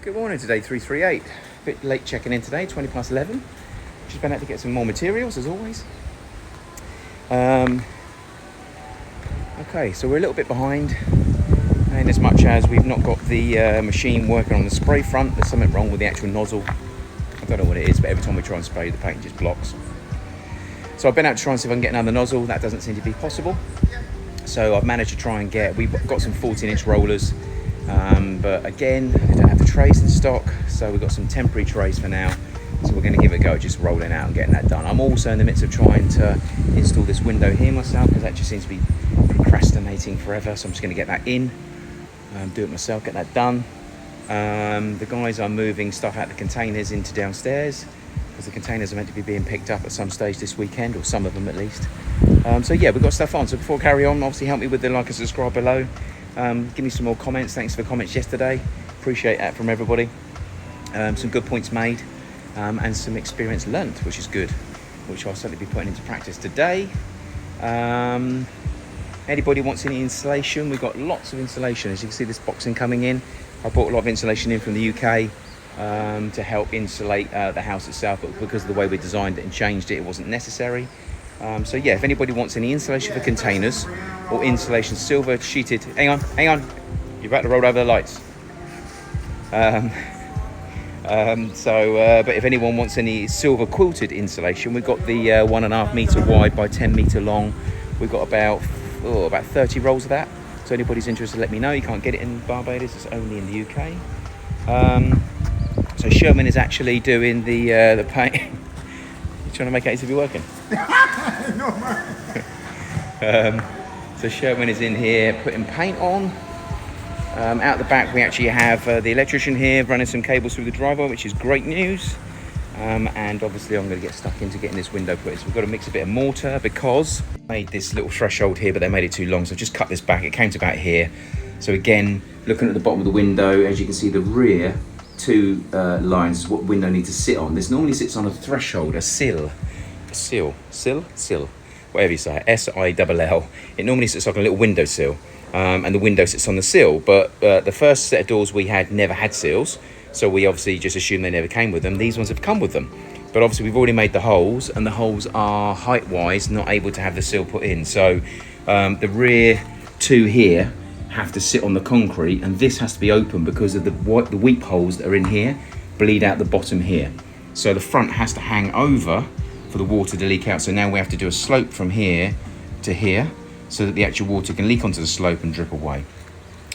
Good morning, today 338. A bit late checking in today, 20 past 11. Just been out to get some more materials as always. Okay, so we're a little bit behind in as much as we've not got the machine working on the spray front. There's something wrong with the actual nozzle. I don't know what it is, but every time we try and spray, the paint just blocks. So I've been out to try and see if I can get another nozzle. That doesn't seem to be possible. So I've managed to try and get, we've got some 14-inch rollers. But again, we don't have the trays in stock, so we've got some temporary trays for now. So we're going to give it a go, just rolling out and getting that done. I'm also in the midst of trying to install this window here myself, because that just seems to be procrastinating forever. So I'm just going to get that in, do it myself, get that done. The guys are moving stuff out the containers into downstairs, because the containers are meant to be being picked up at some stage this weekend, or some of them at least. So yeah, we've got stuff on. So before I carry on, obviously help me with the like and subscribe below. Give me some more comments. Thanks for the comments yesterday. Appreciate that from everybody. Some good points made, and some experience learnt, which is good, which I'll certainly be putting into practice today. Anybody wants any insulation? We've got lots of insulation. As you can see, this boxing coming in. I bought a lot of insulation in from the UK to help insulate the house itself, but because of the way we designed it and changed it, it wasn't necessary. So yeah, if anybody wants any insulation for containers or insulation silver sheeted, hang on, you're about to roll over the lights. But if anyone wants any silver quilted insulation, we've got the 1.5 meter wide by 10 meter long. We've got about 30 rolls of that. So anybody's interested, let me know. You can't get it in Barbados, it's only in the UK. So Sherman is actually doing the paint. You're trying to make out to be working. So Sherman is in here putting paint on. Out the back we actually have the electrician here running some cables through the driveway, which is great news. And obviously I'm going to get stuck into getting this window put in. So we've got to mix a bit of mortar, because I made this little threshold here, but they made it too long, so I've just cut this back. It came to about here. So again, looking at the bottom of the window, as you can see, the rear two lines is what the window needs to sit on. This normally sits on a threshold, a sill, whatever you say, S-I-L-L. It normally sits like a little window sill, and the window sits on the sill. But the first set of doors we had never had sills, so we obviously just assumed they never came with them. These ones have come with them. But obviously we've already made the holes, and the holes are height-wise not able to have the sill put in. So the rear two here have to sit on the concrete, and this has to be open because of the weep holes that are in here bleed out the bottom here. So the front has to hang over for the water to leak out. So now we have to do a slope from here to here, so that the actual water can leak onto the slope and drip away.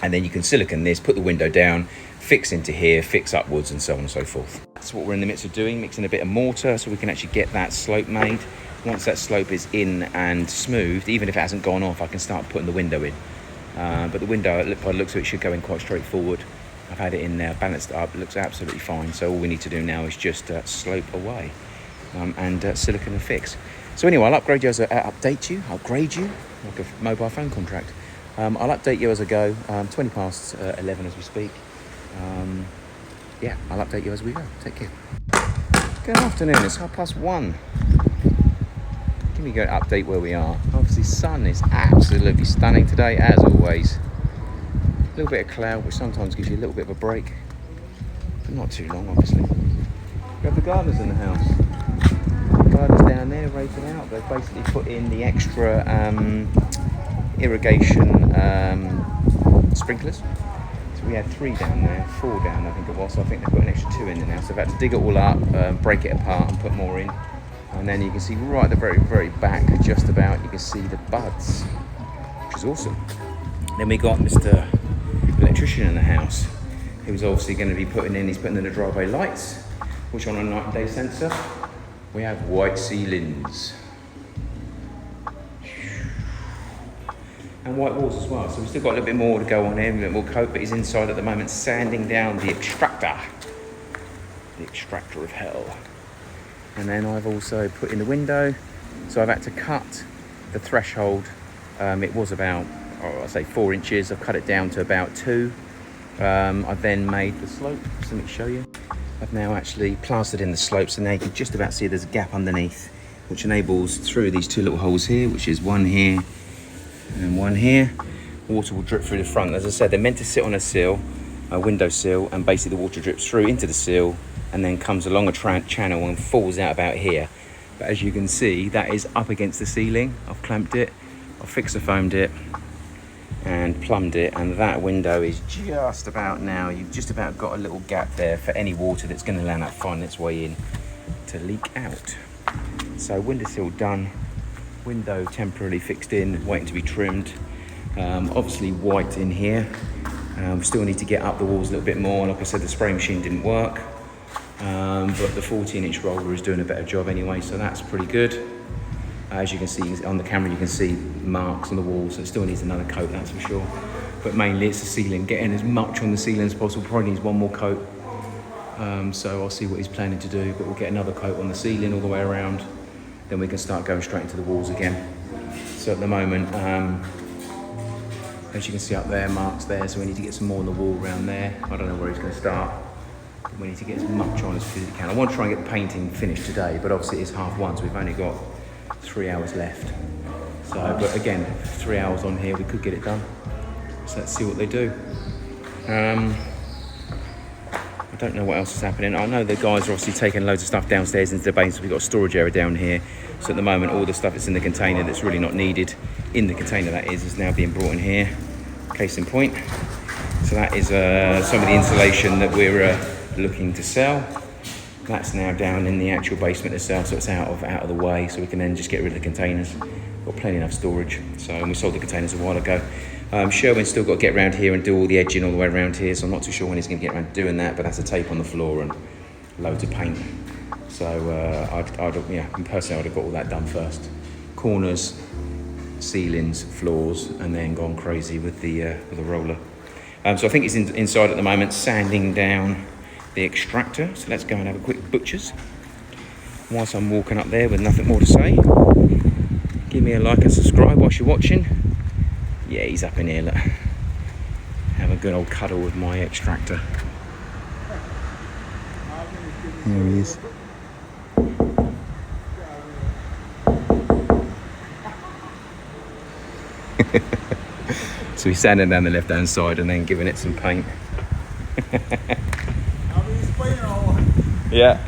And then you can silicone this, put the window down, fix into here, fix upwards, and so on and so forth. That's what we're in the midst of doing, mixing a bit of mortar so we can actually get that slope made. Once that slope is in and smoothed, even if it hasn't gone off, I can start putting the window in. But the window, by the looks of it, should go in quite straightforward. I've had it in there, balanced up, it looks absolutely fine. So all we need to do now is just slope away and silicone and fix. So anyway, I'll upgrade you as upgrade you like a mobile phone contract. I'll update you as I go. 20 past 11 as we speak. Yeah, I'll update you as we go. Take care. Good afternoon, it's 1:30. Give me an update where we are. Obviously, sun is absolutely stunning today, as always. A little bit of cloud, which sometimes gives you a little bit of a break, but not too long, obviously. We have the gardeners in the house. The gardeners down there raking out. They've basically put in the extra irrigation sprinklers. So we had 3 down there, 4 down I think it was, so I think they've got an extra 2 in there now. So I've had to dig it all up, break it apart and put more in. And then you can see right at the very, very back, just about, you can see the buds, which is awesome. Then we got Mr. Electrician in the house, who's obviously going to be putting in the driveway lights, which on a night and day sensor, we have white ceilings. And white walls as well, so we've still got a little bit more to go on here, a bit more coat, but he's inside at the moment sanding down the extractor. The extractor of hell. And then I've also put in the window, so I've had to cut the threshold. It was about, I'd say 4 inches. I've cut it down to about 2. I've then made the slope, so let me show you. I've now actually plastered in the slope, so now you can just about see there's a gap underneath, which enables through these 2 little holes here, which is one here and one here. Water will drip through the front. As I said, they're meant to sit on a sill. windowsill, and basically the water drips through into the sill and then comes along a channel and falls out about here. But as you can see, that is up against the ceiling. I've clamped it, I've fixer-foamed it and plumbed it, and that window is just about now, you've just about got a little gap there for any water that's going to land up finding its way in to leak out. So windowsill done, window temporarily fixed in, waiting to be trimmed. Obviously white in here. Still need to get up the walls a little bit more. Like I said, the spray machine didn't work, but the 14-inch roller is doing a better job anyway, so that's pretty good. As you can see on the camera, you can see marks on the walls, so it still needs another coat, that's for sure. But mainly it's the ceiling, getting as much on the ceiling as possible. Probably needs one more coat, so I'll see what he's planning to do, but we'll get another coat on the ceiling all the way around, then we can start going straight into the walls again. So at the moment, as you can see up there, marks there, so we need to get some more on the wall around there. I don't know where he's going to start. We need to get as much on as physically can. I want to try and get the painting finished today, but obviously it's 1:30, so we've only got 3 hours left. So, but again, 3 hours on here, we could get it done. So let's see what they do. I don't know what else is happening. I know the guys are obviously taking loads of stuff downstairs into the basement. We've got a storage area down here. So at the moment, all the stuff that's in the container that's really not needed in the container, that is now being brought in here. Case in point. So that is some of the insulation that we're looking to sell. That's now down in the actual basement itself, so it's out of the way, so we can then just get rid of the containers. Got plenty enough storage. So, and we sold the containers a while ago. Sherwin's still got to get around here and do all the edging all the way around here, so I'm not too sure when he's going to get around to doing that, but that's a tape on the floor and loads of paint. So personally I'd have got all that done first. Corners, ceilings, floors, and then gone crazy with the roller. So I think he's inside at the moment, sanding down the extractor. So let's go and have a quick butcher's. Whilst I'm walking up there with nothing more to say, give me a like and subscribe whilst you're watching. Yeah, he's up in here, look. Have a good old cuddle with my extractor. There he is. So he's sanding down the left-hand side and then giving it some paint. Yeah.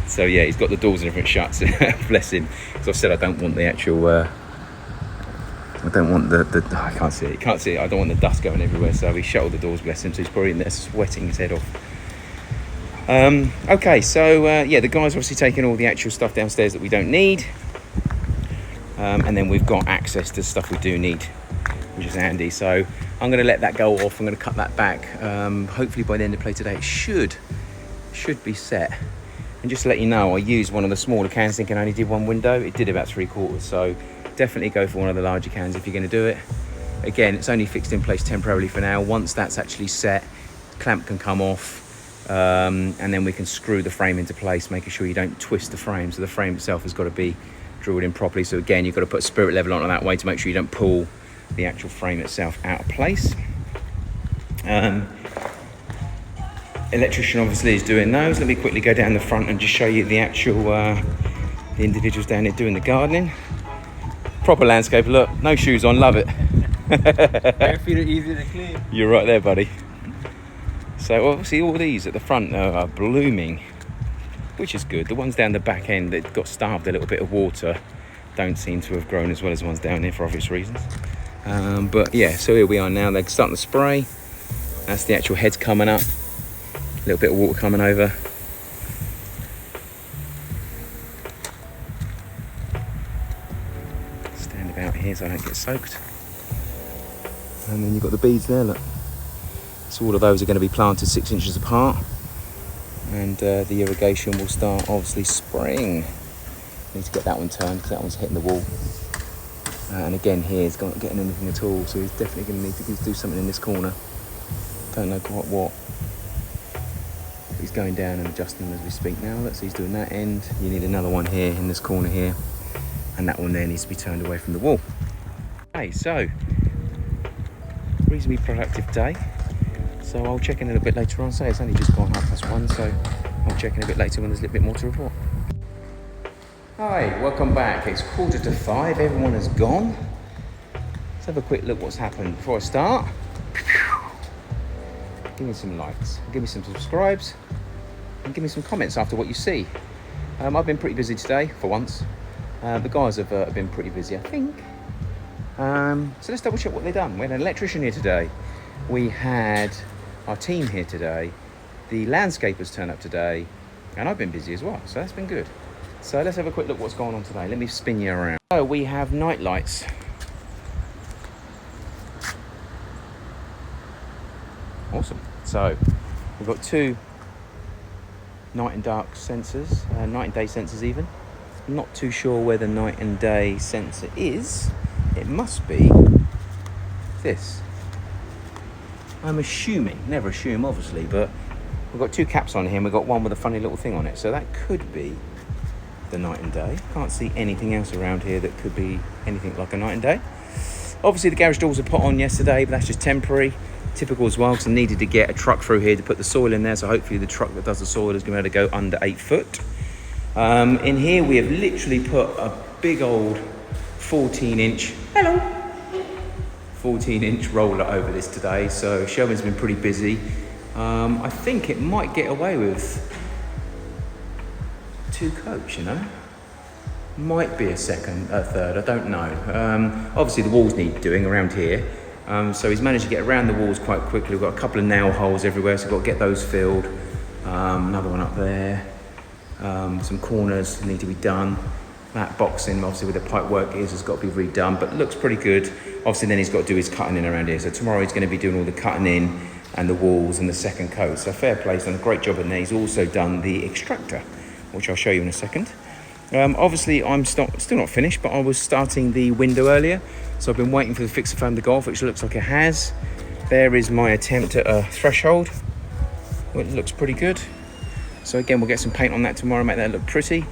So yeah, he's got the doors and everything shut, so bless him. As I've said, I don't want the actual, I don't want the I can't see it, I don't want the dust going everywhere, so he shut all the doors, bless him, so he's probably in there sweating his head off. Okay, so yeah, the guys are obviously taking all the actual stuff downstairs that we don't need. And then we've got access to stuff we do need, which is handy. So I'm going to let that go off. I'm going to cut that back. Hopefully by the end of play today, it should be set. And just to let you know, I used one of the smaller cans thinking I only did one window. It did about 3/4. So definitely go for one of the larger cans if you're going to do it. Again, it's only fixed in place temporarily for now. Once that's actually set, clamp can come off. And then we can screw the frame into place, making sure you don't twist the frame. So the frame itself has got to be drilled in properly. So again, you've got to put a spirit level on it that way to make sure you don't pull the actual frame itself out of place. Electrician obviously is doing those. Let me quickly go down the front and just show you the actual the individuals down there doing the gardening. Proper landscape look, no shoes on, love it. Bare feet are easy to clean. You're right there, buddy. So obviously all these at the front are blooming, which is good. The ones down the back end that got starved a little bit of water don't seem to have grown as well as the ones down here for obvious reasons. But yeah, so here we are now. They're starting to spray. That's the actual heads coming up. A little bit of water coming over. Stand about here so I don't get soaked. And then you've got the beads there, look. So all of those are going to be planted 6 inches apart. And the irrigation will start obviously spraying. Need to get that one turned because that one's hitting the wall. And again here, it's not getting anything at all, so he's definitely going to need to do something in this corner. Don't know quite what. He's going down and adjusting them as we speak now. Let's see, he's doing that end. You need another one here in this corner here, and that one there needs to be turned away from the wall. Okay, so reasonably productive day. So I'll check in a little bit later on. So it's only just gone 1:30, so I'll check in a bit later when there's a little bit more to report. Hi, welcome back. It's 4:45. Everyone has gone. Let's have a quick look what's happened before I start. give me some likes, give me some subscribes, and give me some comments after what you see. I've been pretty busy today, for once. The guys have been pretty busy, I think. So let's double check what they've done. We had an electrician here today. We had our team here today. The landscapers turn up today. And I've been busy as well, so that's been good. So let's have a quick look what's going on today. Let me spin you around. So we have night lights. Awesome. So we've got 2 night and dark sensors, night and day sensors even. I'm not too sure where the night and day sensor is. It must be this. I'm assuming, never assume obviously, but we've got 2 caps on here and we've got one with a funny little thing on it. So that could be the night and day. Can't see anything else around here that could be anything like a night and day. Obviously the garage doors were put on yesterday, but that's just temporary. Typical as well, because I needed to get a truck through here to put the soil in there. So hopefully the truck that does the soil is going to be able to go under 8 foot. In here we have literally put a big old 14-inch, 14-inch roller over this today. So Shelvin's been pretty busy. I think it might get away with 2 coats, you know. Might be a third, I don't know. Obviously the walls need doing around here. So he's managed to get around the walls quite quickly. We've got a couple of nail holes everywhere, so we've got to get those filled. Another one up there. Some corners need to be done. That boxing, obviously with the pipe work has got to be redone, but looks pretty good. Obviously then he's got to do his cutting in around here. So tomorrow he's going to be doing all the cutting in and the walls and the second coat. So fair play, he's done a great job in there. He's also done the extractor, which I'll show you in a second. Obviously I'm still not finished, but I was starting the window earlier. So I've been waiting for the fixer foam to go off, which looks like it has. There is my attempt at a threshold. Well, it looks pretty good. So again, we'll get some paint on that tomorrow, make that look pretty.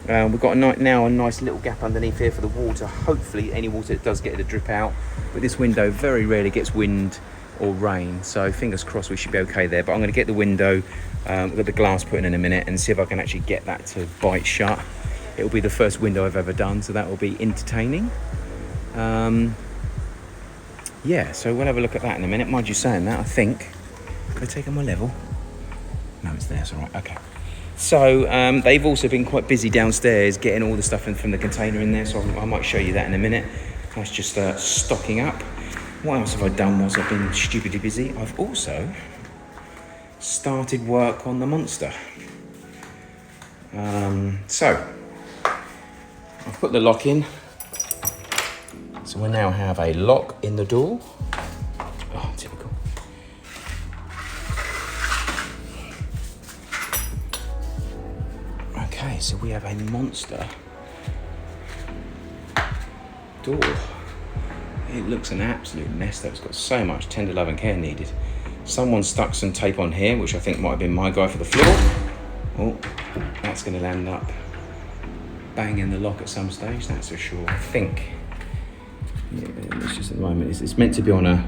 We've got a nice little gap underneath here for the water. Hopefully any water that does get it to drip out. But this window very rarely gets wind or rain. So fingers crossed we should be okay there. But I'm gonna get the window, with the glass put in a minute and see if I can actually get that to bite shut. It'll be the first window I've ever done, so that will be entertaining. Yeah, so we'll have a look at that in a minute. Mind you saying that, I think, could I take on my level? No, it's there, it's all right, okay. So they've also been quite busy downstairs getting all the stuff in from the container in there, so I might show you that in a minute. That's just stocking up. What else have I done whilst I've been stupidly busy? I've also started work on the monster. So I've put the lock in. So we now have a lock in the door. Oh, typical. Okay, so we have a monster door. It looks an absolute mess though. It's got so much tender love and care needed. Someone stuck some tape on here, which I think might have been my guy for the floor. Oh, that's going to land up banging the lock at some stage, that's for sure. I think. Yeah, it's just at the moment. It's meant to be on a.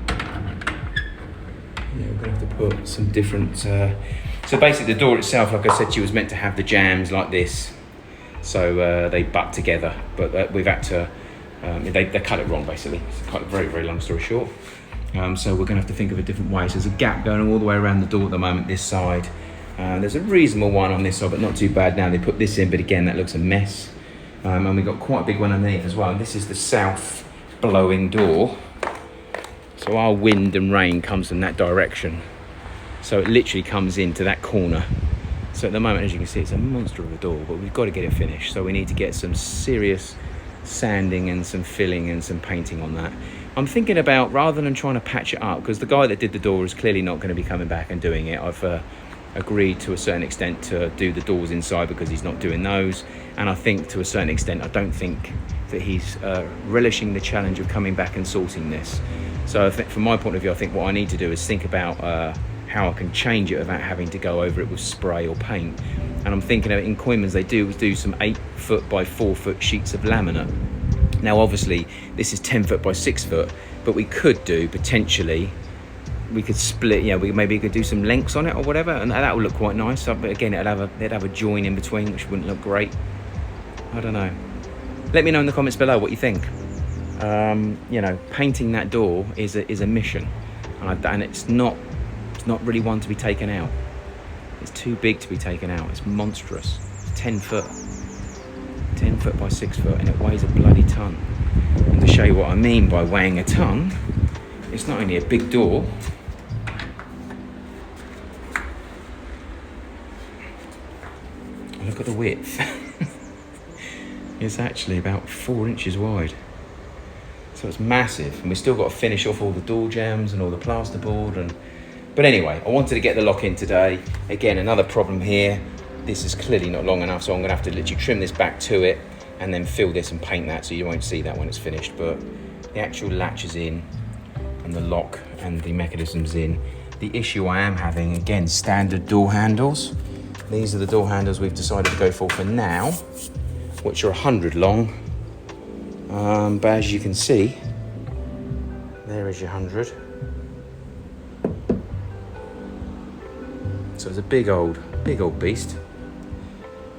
Yeah, we're going to have to put some different. So basically, the door itself, like I said to you, was meant to have the jambs like this, so they butt together. But we've had to. They cut it wrong basically. It's cut a very long story short. So we're going to have to think of a different way. So there's a gap going all the way around the door at the moment. This side. There's a reasonable one on this side, but not too bad now. They put this in, but again, that looks a mess. And we've got quite a big one underneath as well. And this is the south blowing door. So our wind and rain comes from that direction. So it literally comes into that corner. So at the moment, as you can see, it's a monster of a door, but we've got to get it finished. So we need to get some serious sanding and some filling and some painting on that. I'm thinking about, rather than trying to patch it up, because the guy that did the door is clearly not going to be coming back and doing it. I've agreed to a certain extent to do the doors inside because he's not doing those. And I think to a certain extent, I don't think that he's relishing the challenge of coming back and sorting this. So I think from my point of view, I think what I need to do is think about how I can change it without having to go over it with spray or paint. And I'm thinking of, in Koymans, they do some 8 foot by 4 foot sheets of laminate. Now, obviously, this is 10 foot by 6 foot, but we could do potentially, we could split, maybe we could do some lengths on it or whatever, and that would look quite nice. But again, they'd have a join in between, which wouldn't look great. I don't know. Let me know in the comments below what you think. Painting that door is a mission, and it's It's not really one to be taken out. It's too big to be taken out. It's monstrous. It's 10 foot. 10 foot by 6 foot, and it weighs a bloody ton. And to show you what I mean by weighing a ton, it's not only a big door, look at the width. It's actually about 4 inches wide. So it's massive, and we've still got to finish off all the door jambs and all the plasterboard. But anyway, I wanted to get the lock in today. Again, another problem here. This is clearly not long enough, so I'm gonna have to literally trim this back to it and then fill this and paint that, so you won't see that when it's finished. But the actual latch is in, and the lock and the mechanism's in. The issue I am having, again, standard door handles. These are the door handles we've decided to go for now, which are 100 long. But as you can see, there is your 100. So it's a big old beast.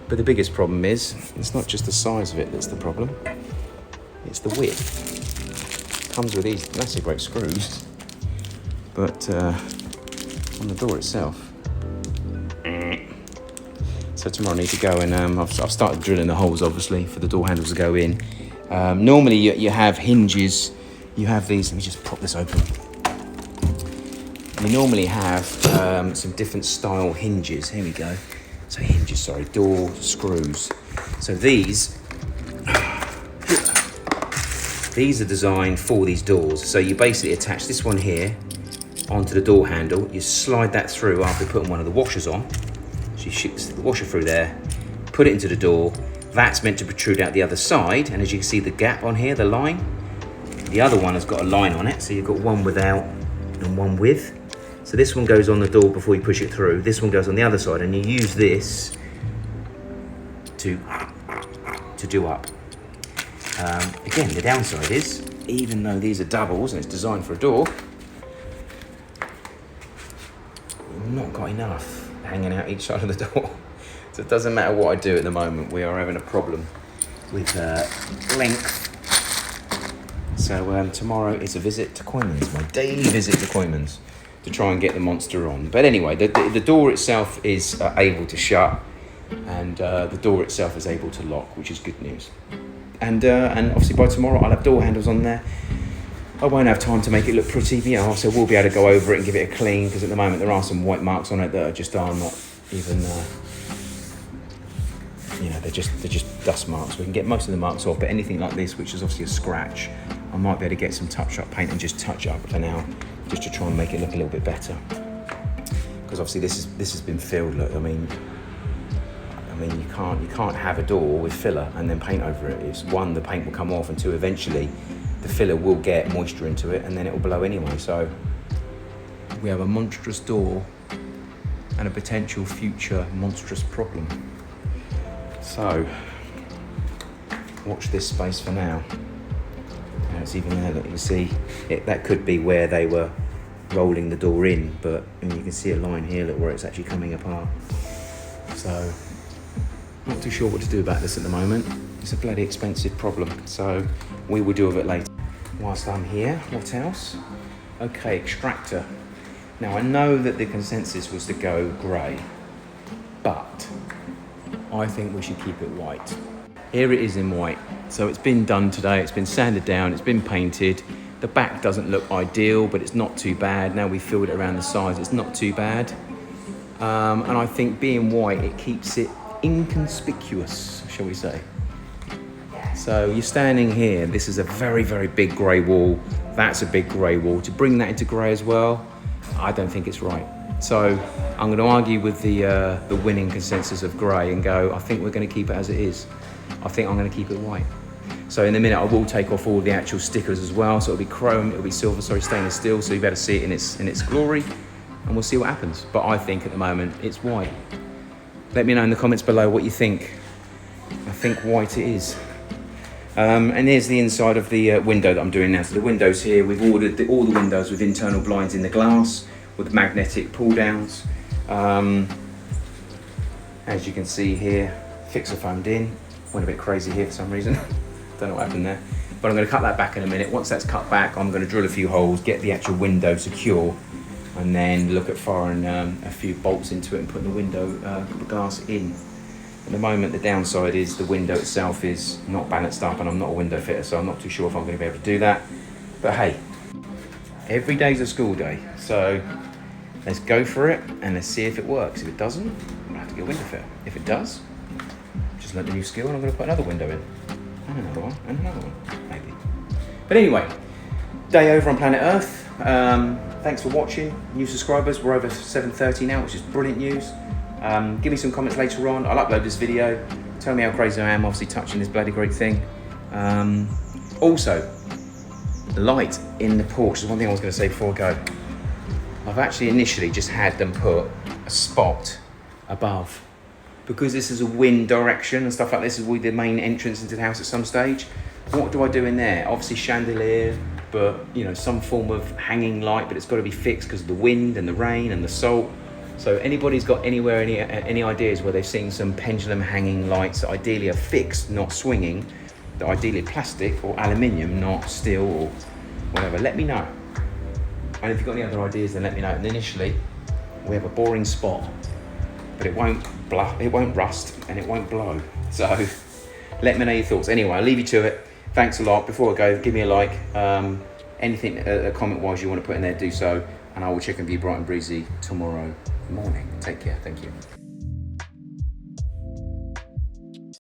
But the biggest problem is, it's not just the size of it that's the problem, it's the width. It comes with these massive great screws, but on the door itself. So tomorrow I need to go and I've started drilling the holes, obviously, for the door handles to go in. Normally you have hinges, you have these, let me just prop this open. You normally have some different style hinges, here we go. So hinges, sorry, door screws. So these are designed for these doors. So you basically attach this one here onto the door handle, you slide that through after putting one of the washers on. So you shoot the washer through there, put it into the door. That's meant to protrude out the other side, and as you can see the gap on here, the line, the other one has got a line on it, so you've got one without and one with. So this one goes on the door before you push it through, this one goes on the other side, and you use this to do up. Again, the downside is, even though these are doubles and it's designed for a door, we've not got enough hanging out each side of the door. So it doesn't matter what I do at the moment, we are having a problem with length. So tomorrow is a visit to Coymans, my daily visit to Coymans, to try and get the monster on. But anyway, the door itself is able to shut, and the door itself is able to lock, which is good news. And obviously by tomorrow I'll have door handles on there. I won't have time to make it look pretty, but so we'll be able to go over it and give it a clean, because at the moment there are some white marks on it that are not even, they're just dust marks. We can get most of the marks off, but anything like this, which is obviously a scratch, I might be able to get some touch-up paint and just touch up for now, just to try and make it look a little bit better. Because obviously this has been filled. Look, I mean, you can't have a door with filler and then paint over it. It's one, the paint will come off, and two, eventually the filler will get moisture into it, and then it will blow anyway. So we have a monstrous door and a potential future monstrous problem. So watch this space for now. And it's even there, look, you can see that could be where they were rolling the door in, but you can see a line here, look, where it's actually coming apart. So not too sure what to do about this at the moment. It's a bloody expensive problem, so we will deal with it later. Whilst I'm here, what else? Okay, Extractor. Now I know that the consensus was to go grey, but I think we should keep it white. Here it is in white. So it's been done today, it's been sanded down, it's been painted. The back doesn't look ideal, but it's not too bad. Now we filled it around the sides, it's not too bad. And I think being white, it keeps it inconspicuous, shall we say. So you're standing here, this is a very, very big grey wall. That's a big grey wall. To bring that into grey as well, I don't think it's right. So I'm going to argue with the winning consensus of grey and go, I think we're going to keep it as it is. I think I'm going to keep it white. So in a minute I will take off all the actual stickers as well. So it'll be chrome, it'll be silver, stainless steel. So you better see it in its glory, and we'll see what happens. But I think at the moment it's white. Let me know in the comments below what you think. I think white it is. And here's the inside of the window that I'm doing now. So the windows here, we've ordered all the windows with internal blinds in the glass with magnetic pull downs. As you can see here, fixer foamed in. Went a bit crazy here for some reason. Don't know what happened there. But I'm going to cut that back in a minute. Once that's cut back, I'm going to drill a few holes, get the actual window secure, and then look at firing a few bolts into it and putting the window glass in. At the moment, the downside is the window itself is not balanced up, and I'm not a window fitter, so I'm not too sure if I'm going to be able to do that. But hey, every day's a school day, so let's go for it and let's see if it works. If it doesn't, I'll have to get a window fitter. If it does, just learn a new skill and I'm going to put another window in. And another one, and another one, maybe. But anyway, day over on planet Earth. Thanks for watching. New subscribers, we're over 730 now, which is brilliant news. Give me some comments later on. I'll upload this video. Tell me how crazy I am, obviously touching this bloody great thing. Also, the light in the porch is one thing I was going to say before I go. I've actually initially just had them put a spot above, because this is a wind direction and stuff like this. Is the main entrance into the house at some stage. What do I do in there? Obviously chandelier, but you know, some form of hanging light, but it's got to be fixed because of the wind and the rain and the salt. So anybody's got any ideas where they've seen some pendulum hanging lights that ideally are fixed, not swinging, that ideally plastic or aluminium, not steel or whatever, let me know. And if you've got any other ideas, then let me know. And initially, we have a boring spot, but it won't rust and it won't blow. So let me know your thoughts. Anyway, I'll leave you to it. Thanks a lot. Before I go, give me a like. Anything comment-wise you want to put in there, do so. And I will check in with you bright and breezy tomorrow morning. Take care. Thank you.